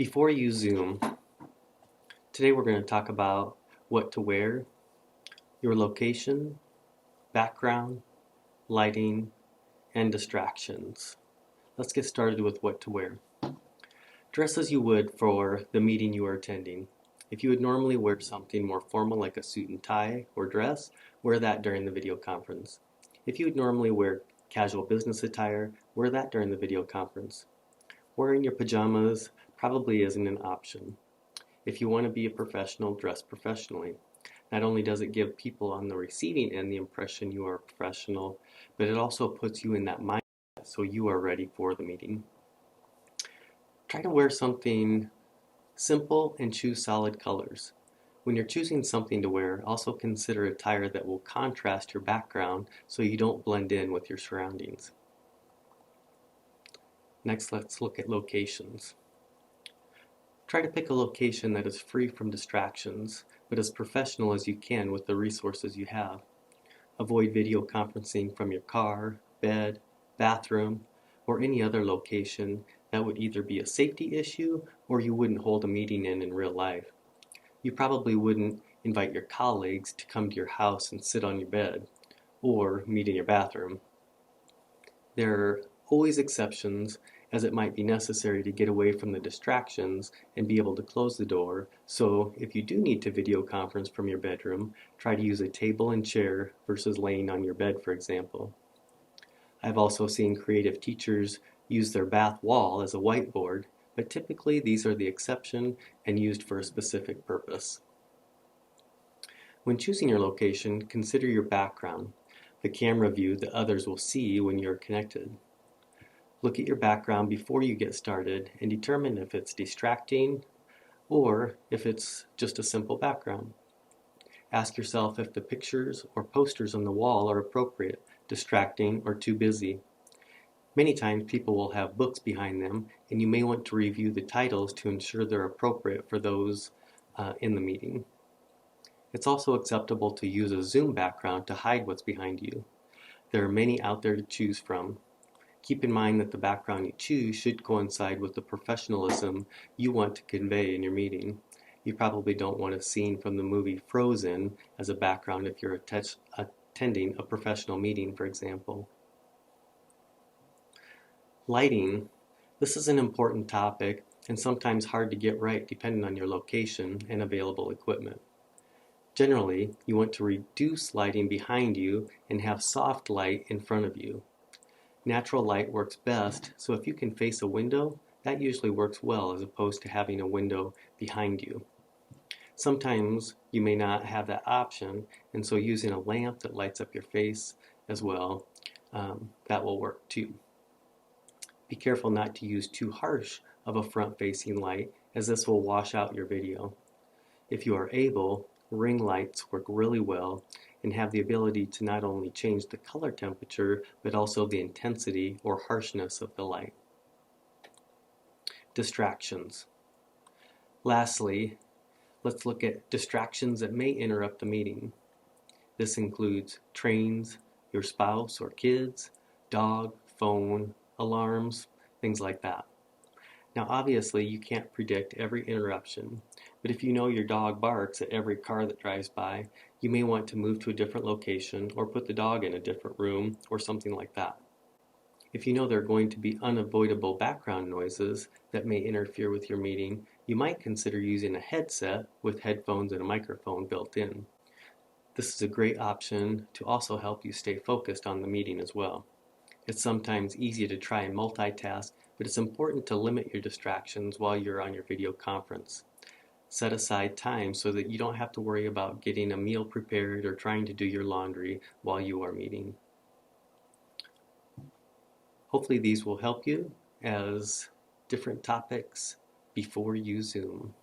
Before you Zoom, today we're going to talk about what to wear, your location, background, lighting, and distractions. Let's get started with what to wear. Dress as you would for the meeting you are attending. If you would normally wear something more formal like a suit and tie or dress, wear that during the video conference. If you would normally wear casual business attire, wear that during the video conference. Wearing your pajamas probably isn't an option. If you want to be a professional, dress professionally. Not only does it give people on the receiving end the impression you are a professional, but it also puts you in that mindset so you are ready for the meeting. Try to wear something simple and choose solid colors. When you're choosing something to wear, also consider attire that will contrast your background so you don't blend in with your surroundings. Next, let's look at locations. Try to pick a location that is free from distractions, but as professional as you can with the resources you have. Avoid video conferencing from your car, bed, bathroom, or any other location that would either be a safety issue or you wouldn't hold a meeting in real life. You probably wouldn't invite your colleagues to come to your house and sit on your bed or meet in your bathroom. There are always exceptions, as it might be necessary to get away from the distractions and be able to close the door. So if you do need to video conference from your bedroom, try to use a table and chair versus laying on your bed, for example. I've also seen creative teachers use their bath wall as a whiteboard, but typically these are the exception and used for a specific purpose. When choosing your location, consider your background, the camera view that others will see when you're connected. Look at your background before you get started and determine if it's distracting or if it's just a simple background. Ask yourself if the pictures or posters on the wall are appropriate, distracting, or too busy. Many times people will have books behind them, and you may want to review the titles to ensure they're appropriate for those in the meeting. It's also acceptable to use a Zoom background to hide what's behind you. There are many out there to choose from. Keep in mind that the background you choose should coincide with the professionalism you want to convey in your meeting. You probably don't want a scene from the movie Frozen as a background if you're attending a professional meeting, for example. Lighting. This is an important topic and sometimes hard to get right depending on your location and available equipment. Generally, you want to reduce lighting behind you and have soft light in front of you. Natural light works best, so if you can face a window, that usually works well as opposed to having a window behind you. Sometimes you may not have that option, and so using a lamp that lights up your face as well, that will work too. Be careful not to use too harsh of a front-facing light, as this will wash out your video. If you are able, ring lights work really well and have the ability to not only change the color temperature, but also the intensity or harshness of the light. Distractions. Lastly, let's look at distractions that may interrupt the meeting. This includes trains, your spouse or kids, dog, phone, alarms, things like that. Now obviously you can't predict every interruption, but if you know your dog barks at every car that drives by, you may want to move to a different location or put the dog in a different room or something like that. If you know there are going to be unavoidable background noises that may interfere with your meeting, you might consider using a headset with headphones and a microphone built in. This is a great option to also help you stay focused on the meeting as well. It's sometimes easy to try and multitask, but it's important to limit your distractions while you're on your video conference. Set aside time so that you don't have to worry about getting a meal prepared or trying to do your laundry while you are meeting. Hopefully these will help you as different topics before you Zoom.